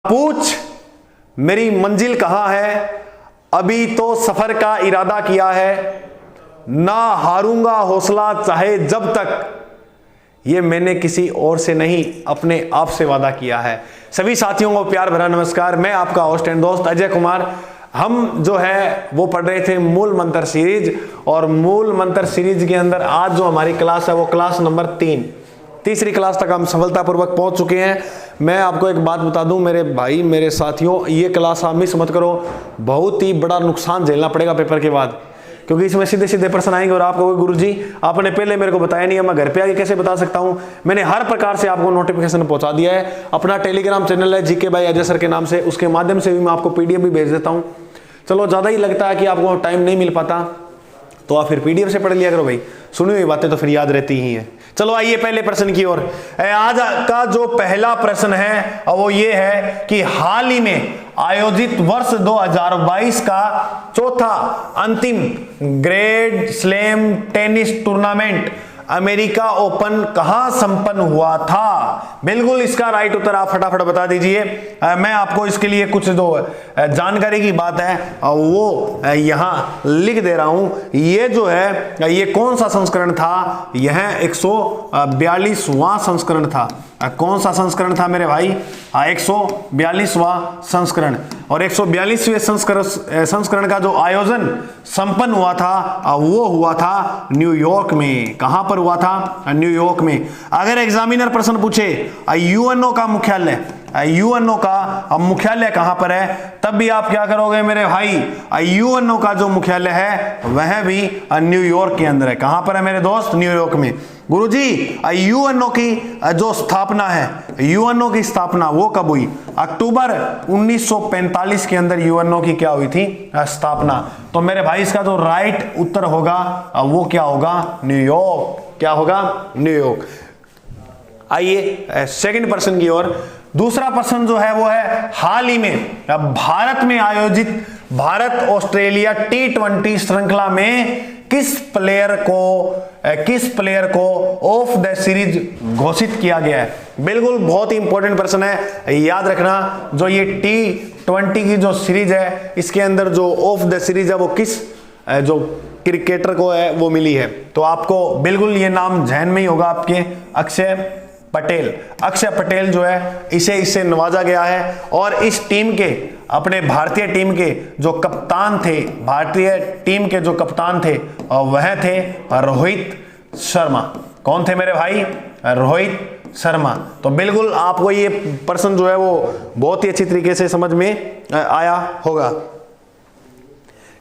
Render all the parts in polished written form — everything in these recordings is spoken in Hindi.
पूछ मेरी मंजिल कहां है, अभी तो सफर का इरादा किया है, ना हारूंगा हौसला चाहे जब तक, ये मैंने किसी और से नहीं अपने आप से वादा किया है। सभी साथियों को प्यार भरा नमस्कार। मैं आपका होस्ट एंड दोस्त अजय कुमार। हम जो है वो पढ़ रहे थे मूल मंत्र सीरीज, और मूल मंत्र सीरीज के अंदर आज जो हमारी क्लास है वो क्लास नंबर 3, तीसरी क्लास तक हम सफलतापूर्वक पहुंच चुके हैं। मैं आपको एक बात बता दूं मेरे भाई, मेरे साथियों, ये क्लास आप मिस मत करो। बहुत ही बड़ा नुकसान झेलना पड़ेगा पेपर के बाद, क्योंकि इसमें सीधे सीधे प्रश्न आएंगे और आप कहोगे गुरुजी आपने पहले मेरे को बताया नहीं है, मैं घर पे आके कैसे बता सकता हूं। मैंने हर प्रकार से आपको नोटिफिकेशन पहुंचा दिया है। अपना टेलीग्राम चैनल है जीके बाय अजय सर के नाम से, उसके माध्यम से भी मैं आपको पीडीएफ भी भेज देता हूं। चलो ज्यादा ही लगता है कि आपको टाइम नहीं मिल पाता तो आप फिर पीडीएफ से पढ़ लिया करो भाई, सुनी हुई बातें तो फिर याद रहती ही हैं। चलो आइए पहले प्रश्न की ओर। आज का जो पहला प्रश्न है वो ये है कि हाल ही में आयोजित वर्ष 2022 का चौथा अंतिम grand slam tennis tournament America open कहां संपन्न हुआ था। बिल्कुल इसका राइट उत्तर आप फटाफट बता दीजिए। मैं आपको इसके लिए कुछ जो जानकारी की बात है वो यहां लिख दे रहा हूं। ये जो है ये कौन सा संस्करण था, यह 142वां संस्करण था। कौन सा संस्करण था मेरे भाई, 142वां संस्करण। और 142वें संस्करण का जो आयोजन संपन्न हुआ था वो हुआ था न्यूयॉर्क में। कहां पर हुआ था? न्यूयॉर्क में। अगर एग्जामिनर प्रश्न पूछे यूएनओ का मुख्यालय, यूएनओ का मुख्यालय कहां पर है, तब भी आप क्या करोगे मेरे भाई, यूएनओ का जो मुख्यालय है वह भी न्यूयॉर्क के अंदर है। कहां पर है मेरे दोस्त? न्यूयॉर्क में। गुरुजी यूएनओ की जो स्थापना है, यूएनओ की स्थापना वो कब हुई? अक्टूबर 1945 के अंदर यूएनओ की क्या हुई थी? स्थापना। तो मेरे भाई इसका जो राइट उत्तर होगा वो क्या होगा? न्यूयॉर्क। क्या होगा? न्यूयॉर्क। आइए सेकंड प्रश्न की ओर। दूसरा प्रश्न जो है वो है हाल ही में भारत में आयोजित भारत ऑस्ट्रेलिया T20 श्रृंखला में किस प्लेयर को ऑफ द सीरीज घोषित किया गया है। बिल्कुल बहुत ही इंपॉर्टेंट प्रश्न है, याद रखना। जो ये T20 की जो सीरीज है इसके अंदर जो ऑफ द सीरीज है वो किस जो क्रिकेटर को है वो मिली है। तो आपको बिल्कुल ये नाम ध्यान में ही होगा आपके, अक्षय पटेल। अक्षय पटेल जो है इसे नवाजा गया है। और इस टीम के, अपने भारतीय टीम के जो कप्तान थे, भारतीय टीम के जो कप्तान थे वह थे रोहित शर्मा। कौन थे मेरे भाई? रोहित शर्मा। तो बिल्कुल आपको ये प्रश्न जो है वो बहुत ही अच्छी तरीके से समझ में आया होगा।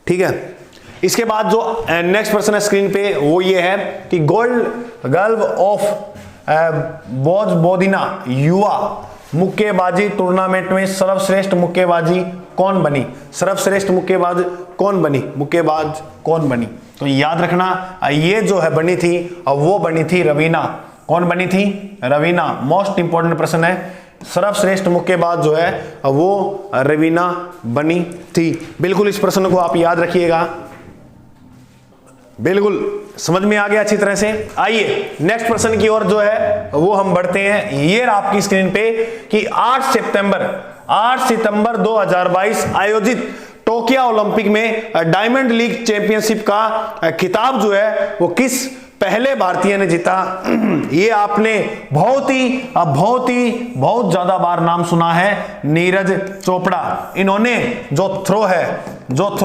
ठीक है, इसके बाद जो नेक्स्ट प्रश्न है स्क्रीन पे वो ये है कि गोल्ड ग्लव ऑफ बोदिना युवा मुक्केबाजी टूर्नामेंट में सर्वश्रेष्ठ मुक्केबाजी कौन बनी? सर्वश्रेष्ठ मुक्केबाज कौन बनी? मुक्केबाज कौन बनी? तो याद रखना ये जो है बनी थी वो बनी थी रवीना। कौन बनी थी? रवीना। मोस्ट इंपॉर्टेंट प्रश्न है। सर्वश्रेष्ठ मुक्केबाज जो है वो रवीना बनी थी। बिल्कुल इस प्रश्न को आप याद रखिएगा। बिल्कुल समझ में आ गया अच्छी तरह से। आइए नेक्स्ट प्रश्न की ओर जो है वो हम बढ़ते हैं। ये आपकी स्क्रीन पे कि 8 सितंबर 2022 आयोजित टोक्यो ओलंपिक में डायमंड लीग चैंपियनशिप का खिताब जो है वो किस पहले भारतीय ने जीता। ये आपने बहुत ज्यादा बार नाम सुना है, नीरज चोपड़ा। इन्होंने जो थ्रो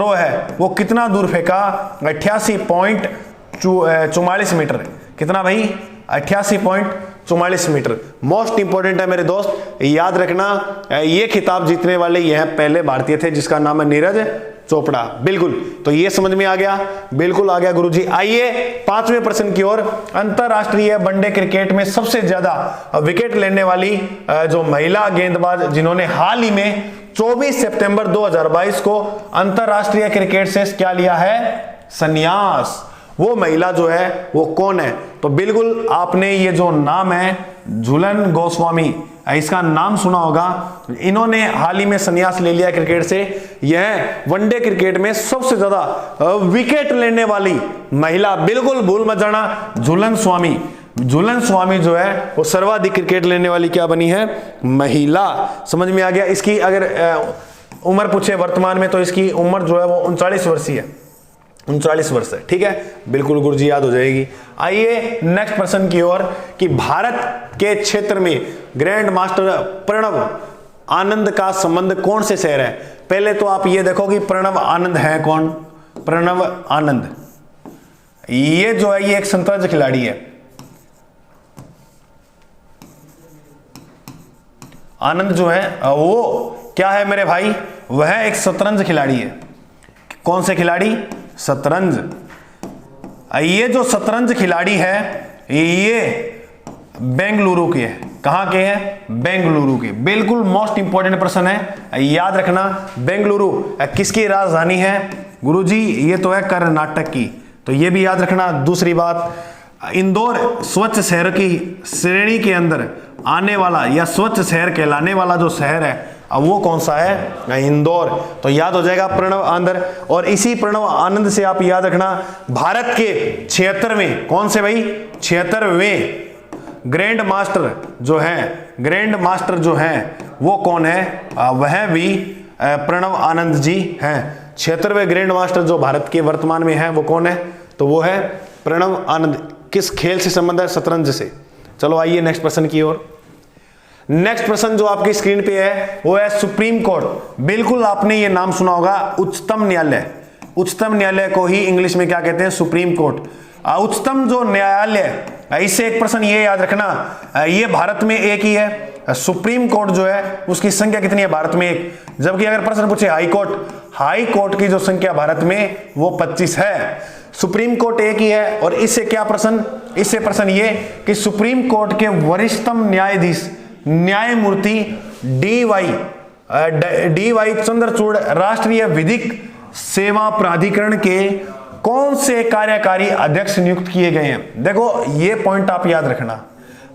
है वो कितना दूर फेंका? 88.44 मीटर। कितना भाई? 88.44 मीटर। मोस्ट इंपॉर्टेंट है मेरे दोस्त, याद रखना। ये खिताब जीतने वाले यह पहले भारतीय थे जिसका नाम है नीरज चोपड़ा। बिल्कुल, तो ये समझ में आ गया। बिल्कुल आ गया गुरुजी। आइए पांचवें प्रश्न की ओर। अंतरराष्ट्रीय वनडे क्रिकेट में सबसे ज्यादा विकेट लेने वाली जो महिला गेंदबाज जिन्होंने हाल ही में 24 सितंबर 2022 को अंतरराष्ट्रीय क्रिकेट से क्या लिया है? संन्यास। वो महिला जो है वो कौन है? तो बिल्कुल आपने ये जो नाम है झूलन गोस्वामी, इसका नाम सुना होगा। इन्होंने हाल ही में संन्यास ले लिया क्रिकेट से। यह वनडे क्रिकेट में सबसे ज्यादा विकेट लेने वाली महिला, बिल्कुल भूल मत जाना, झूलन स्वामी। झूलन स्वामी जो है वो सर्वाधिक क्रिकेट लेने वाली क्या बनी है? महिला। समझ में आ गया। इसकी अगर उम्र पूछे वर्तमान में तो इसकी उम्र जो है वो 39 वर्षीय है, 39 वर्ष है। ठीक है, बिल्कुल गुरुजी याद हो जाएगी। आइए नेक्स्ट प्रश्न की ओर कि भारत के क्षेत्र में ग्रैंड मास्टर प्रणव आनंद का संबंध कौन से शहर है? पहले तो आप ये देखो कि प्रणव आनंद है कौन? प्रणव आनंद ये जो है ये एक शतरंज खिलाड़ी है। आनंद जो है वो क्या है मेरे भाई? वह एक शतरंज खिलाड़ी है। कौन से खिलाड़ी? शतरंज। ये जो शतरंज खिलाड़ी है ये बेंगलुरु के है। कहां के हैं? बेंगलुरु के। बिल्कुल मोस्ट इंपॉर्टेंट प्रश्न है, याद रखना। बेंगलुरु किसकी राजधानी है? गुरुजी ये तो है कर्नाटक की, तो ये भी याद रखना। दूसरी बात, इंदौर स्वच्छ शहर की श्रेणी के अंदर आने वाला या स्वच्छ शहर कहलाने वाला जो शहर है अब वो कौन सा है? इंदौर। तो याद हो जाएगा प्रणव आनंद। और इसी प्रणव आनंद से आप याद रखना भारत के 76वें, कौन से भाई? 76वें ग्रैंड मास्टर जो है, ग्रैंड मास्टर जो है वो कौन है? वह भी प्रणव आनंद जी हैं। 76वें ग्रैंड मास्टर जो भारत के वर्तमान में है वो कौन है? तो वो है प्रणव आनंद। किस खेल से संबंध है? शतरंज से। चलो आइए नेक्स्ट प्रश्न की ओर। नेक्स्ट प्रश्न जो आपकी स्क्रीन पे है वो है सुप्रीम कोर्ट। बिल्कुल आपने ये नाम सुना होगा, उच्चतम न्यायालय। उच्चतम न्यायालय को ही इंग्लिश में क्या कहते हैं? Supreme court. उच्चतम जो न्यायालय, इससे एक प्रश्न ये याद रखना, ये भारत में एक ही है। सुप्रीम कोर्ट जो है उसकी संख्या कितनी है? भारत में एक। जबकि अगर प्रश्न पूछे हाई कोर्ट, हाई कोर्ट की जो संख्या भारत में वो 25 है। सुप्रीम कोर्ट एक ही है। और इससे क्या प्रश्न? इससे प्रश्न ये कि सुप्रीम कोर्ट के वरिष्ठतम न्यायाधीश न्यायमूर्ति डी वाई चंद्रचूड़ राष्ट्रीय विधिक सेवा प्राधिकरण के कौन से कार्यकारी अध्यक्ष नियुक्त किए गए हैं? देखो ये पॉइंट आप याद रखना,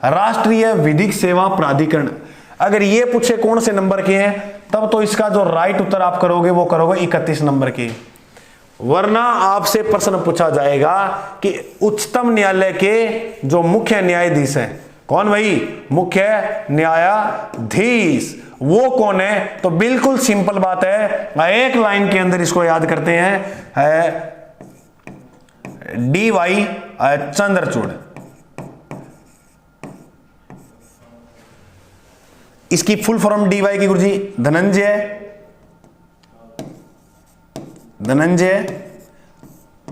राष्ट्रीय विधिक सेवा प्राधिकरण। अगर ये पूछे कौन से नंबर के हैं तब तो इसका जो राइट उत्तर आप करोगे वो करोगे 31 नंबर के। वरना आपसे प्रश्न पूछा जाएगा कि उच्चतम न्यायालय के जो मुख्य न्यायाधीश है, कौन भाई? मुख्य न्यायाधीश वो कौन है? तो बिल्कुल सिंपल बात है, एक लाइन के अंदर इसको याद करते हैं, डी.वाई. चंद्रचूड़। इसकी फुल फॉर्म डी.वाई. की गुरुजी धनंजय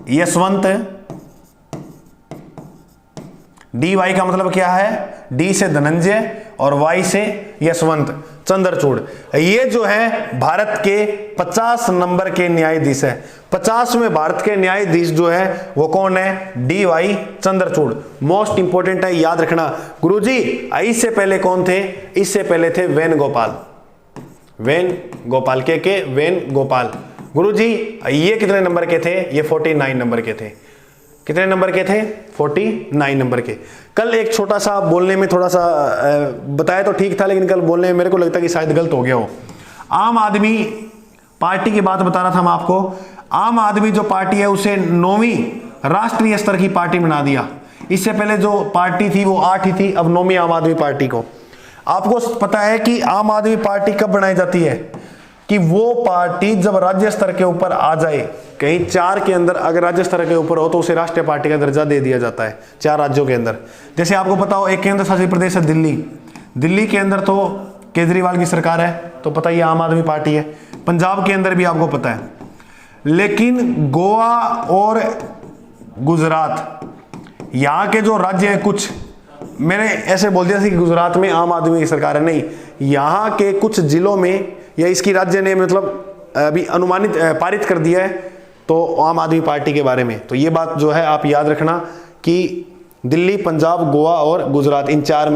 यशवंत। डी.वाई. का मतलब क्या है? डी से धनंजय और वाई से यशवंत चंद्रचूड़। ये जो है भारत के 50 नंबर के न्यायाधीश है। 50वें भारत के न्यायाधीश जो है वो कौन है? डी.वाई. चंद्रचूड़। मोस्ट इंपोर्टेंट है, याद रखना। गुरुजी इससे पहले कौन थे? इससे पहले थे वेणुगोपाल। के वेणुगोपाल। गुरुजी ये कितने नंबर के थे? ये 49 नंबर के थे। कितने नंबर के थे? 49 नंबर के। कल एक छोटा सा बोलने में थोड़ा सा बताया तो ठीक था, लेकिन कल बोलने में मेरे को लगता है कि शायद गलत हो गया हो। आम आदमी पार्टी की बात बता रहा था मैं आपको। आम आदमी जो पार्टी है उसे 9वीं राष्ट्रीय स्तर की पार्टी बना दिया। इससे पहले जो पार्टी थी वो 8 ही थी, अब 9वीं आम आदमी पार्टी को। आपको पता है कि आम आदमी पार्टी कब बनाई जाती है? कि वो पार्टी जब राज्य स्तर के ऊपर आ जाए, कहीं 4 के अंदर अगर राज्य स्तर के ऊपर हो तो उसे राष्ट्रीय पार्टी का दर्जा दे दिया जाता है 4 राज्यों के अंदर। जैसे आपको पता हो एक केंद्र शासित प्रदेश है दिल्ली। दिल्ली के अंदर तो केजरीवाल की सरकार है, तो पता ही आम आदमी पार्टी है। पंजाब के अंदर भी आपको पता है। लेकिन गोवा और गुजरात यहाँ के जो राज्य हैं, कुछ मैंने ऐसे बोल दिया था कि गुजरात में आम आदमी की सरकार है, नहीं, यहाँ के कुछ जिलों में या इसकी राज्य ने मतलब अभी अनुमानित पारित कर दिया है तो आम आदमी पार्टी के बारे में। तो ये बात जो है आप याद रखना कि दिल्ली, पंजाब, गोवा और गुजरात, इन 4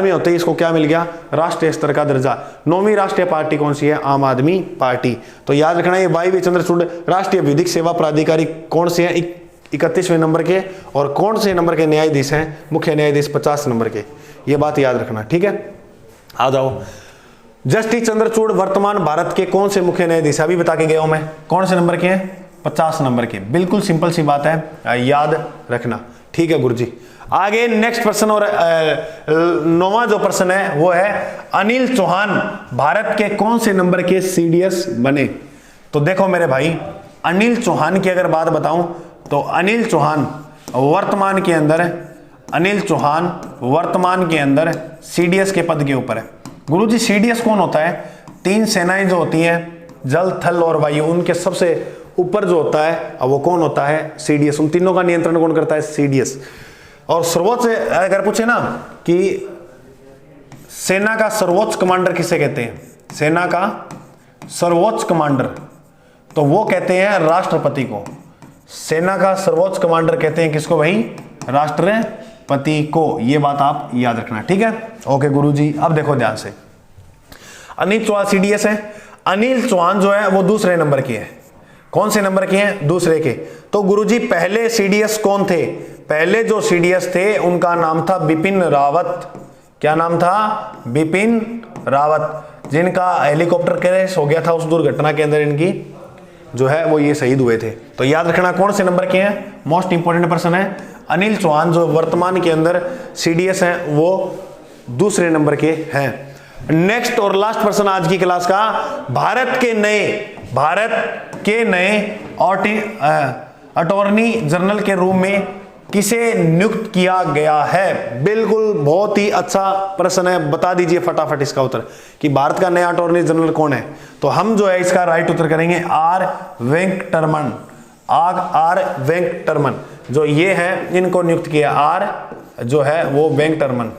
में होते ही इसको क्या मिल गया? राष्ट्रीय स्तर का दर्जा। 9वीं राष्ट्रीय पार्टी कौन सी है? आम आदमी पार्टी। तो याद रखना ये वाई चंद्रचूड़ राष्ट्रीय विधिक सेवा प्राधिकारी कौन से हैं? 31वें नंबर के। और कौन से नंबर के न्यायाधीश हैं? मुख्य न्यायाधीश 50 नंबर के। ये बात याद रखना, ठीक है। आ जाओ, जस्टिस चंद्रचूड़ वर्तमान भारत के कौन से मुख्य न्यायाधीश? अभी बता के गया हूं मैं। कौन से नंबर के हैं? 50 नंबर के। बिल्कुल सिंपल सी बात है, याद रखना, ठीक है गुरुजी। आगे नेक्स्ट प्रश्न और 9वां जो प्रश्न है वो है अनिल चौहान भारत के कौन से नंबर के सीडीएस बने। तो देखो मेरे भाई, अनिल चौहान की अगर बात बताऊं तो अनिल चौहान वर्तमान के अंदर सीडीएस के पद के ऊपर है। गुरुजी सीडीएस कौन होता है? 3 सेनाएं जो होती हैं, जल थल और वायु, उनके सबसे ऊपर जो होता है अब वो कौन होता है? सीडीएस। उन तीनों का नियंत्रण कौन करता है? सीडीएस। और सर्वोच्च अगर पूछे ना कि सेना का सर्वोच्च कमांडर किसे कहते हैं? सेना का सर्वोच्च कमांडर, तो वो कहते हैं राष्ट्रपति को। सेना का सर्वोच्च कमांडर कहते हैं किसको भाई? राष्ट्रपति को। ये बात आप याद रखना, ठीक है? ओके गुरुजी, अब देखो ध्यान से, अनिल चौहान सीडीएस है। अनिल चौहान जो है वो दूसरे नंबर के हैं। कौन से नंबर के हैं? दूसरे के। तो गुरुजी पहले सीडीएस कौन थे? पहले जो सीडीएस थे उनका नाम था बिपिन रावत। क्या नाम था? बिपिन रावत, जिनका हेलीकॉप्टर क्रैश हो गया था उस दुर्घटना के अंदर इनकी जो है वो ये शहीद हुए थे। तो याद रखना कौन से नंबर के हैं? मोस्ट इंपोर्टेंट पर्सन है अनिल चौहान, जो वर्तमान के अंदर सीडीएस हैं वो दूसरे नंबर के हैं। नेक्स्ट और लास्ट प्रश्न आज की क्लास का, भारत के नए अटॉर्नी जनरल के रूप में किसे नियुक्त किया गया है? बिल्कुल बहुत ही अच्छा प्रश्न है, बता दीजिए फटाफट इसका उत्तर कि भारत का नया अटॉर्नी जनरल कौन है। तो हम जो है इसका राइट उत्तर करेंगे आर वेंकटरमन। आर वेंकटरमन जो ये है इनको नियुक्त किया, आर जो है वो वेंकटरमन।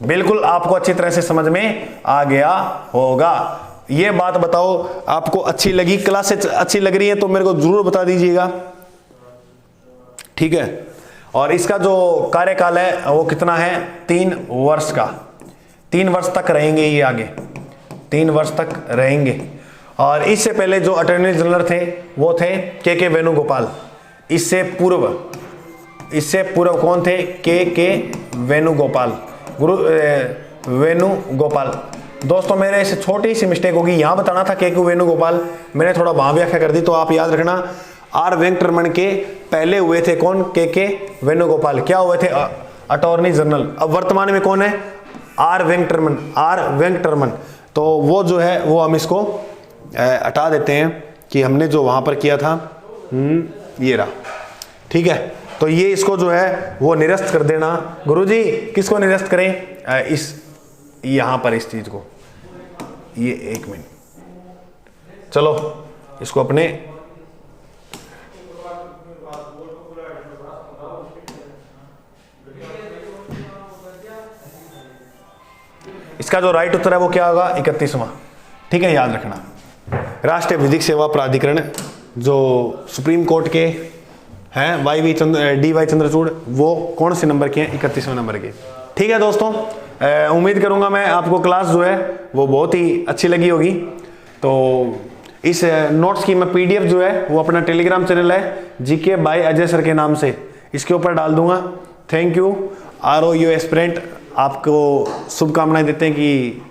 बिल्कुल आपको अच्छी तरह से समझ में आ गया होगा। ये बात बताओ आपको अच्छी लगी, क्लास अच्छी लग रही है तो मेरे को जरूर बता दीजिएगा, ठीक है? और इसका जो कार्यकाल है वो कितना है? 3 वर्ष का। 3 वर्ष तक रहेंगे ये आगे, 3 वर्ष तक रहेंगे। और इससे पहले जो अटॉर्नी जनरल थे वो थे के वेणुगोपाल। इससे पूर्व कौन थे? के वेणुगोपाल, वेणुगोपाल। दोस्तों मेरे से छोटी सी मिस्टेक होगी, यहां बताना था के वेणुगोपाल, मैंने थोड़ा वहां व्याख्या कर दी। तो आप याद रखना आर वेंकटरमन के पहले हुए थे कौन? के वेणुगोपाल। क्या हुए थे? Attorney general. अब वर्तमान में कौन है? आर वेंकटरमन। तो वो जो है वो हम इसको हटा देते हैं कि हमने जो वहां पर किया था ये रहा, ठीक है? तो ये इसको जो है वो निरस्त कर देना। गुरुजी किसको निरस्त करें? इस यहां पर इस चीज को, ये 1 मिनट, चलो इसको अपने इसका जो राइट उत्तर है वो क्या होगा? 31वां, ठीक है? याद रखना राष्ट्रीय विधिक सेवा प्राधिकरण जो सुप्रीम कोर्ट के हैं डी वाई चंद्रचूड़, वो कौन से नंबर के हैं? 31वें नंबर के, ठीक है दोस्तों? उम्मीद करूंगा मैं आपको क्लास जो है वो बहुत ही अच्छी लगी होगी। तो इस नोट्स की मैं पीडीएफ जो है वो अपना टेलीग्राम चैनल है जीके बाय अजय सर के नाम से, इसके ऊपर डाल दूंगा। Thank you. ROU एस्पिरेंट आपको शुभकामनाएं देते हैं कि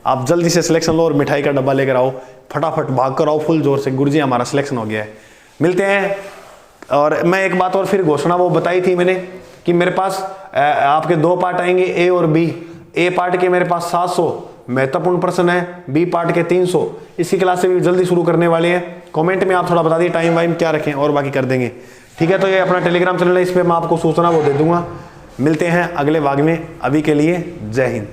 आप जल्दी से सिलेक्शन लो और मिठाई का डब्बा लेकर आओ, फटाफट भाग कर आओ फुल जोर से, गुरुजी हमारा सिलेक्शन हो गया है। मिलते हैं। और मैं एक बात और फिर घोषणा वो बताई थी मैंने कि मेरे पास आपके 2 पार्ट आएंगे, ए और बी। ए पार्ट के मेरे पास 700 महत्वपूर्ण प्रश्न है, बी पार्ट के 300। इसकी क्लास से भी जल्दी शुरू करने वाले हैं। कमेंट में आप थोड़ा बता दिए टाइम वाइम क्या रखें और बाकी कर देंगे, ठीक है? तो ये अपना टेलीग्राम चैनल है, इस पर मैं आपको सूचना वो दे दूंगा। मिलते हैं अगले भाग में, अभी के लिए जय हिंद।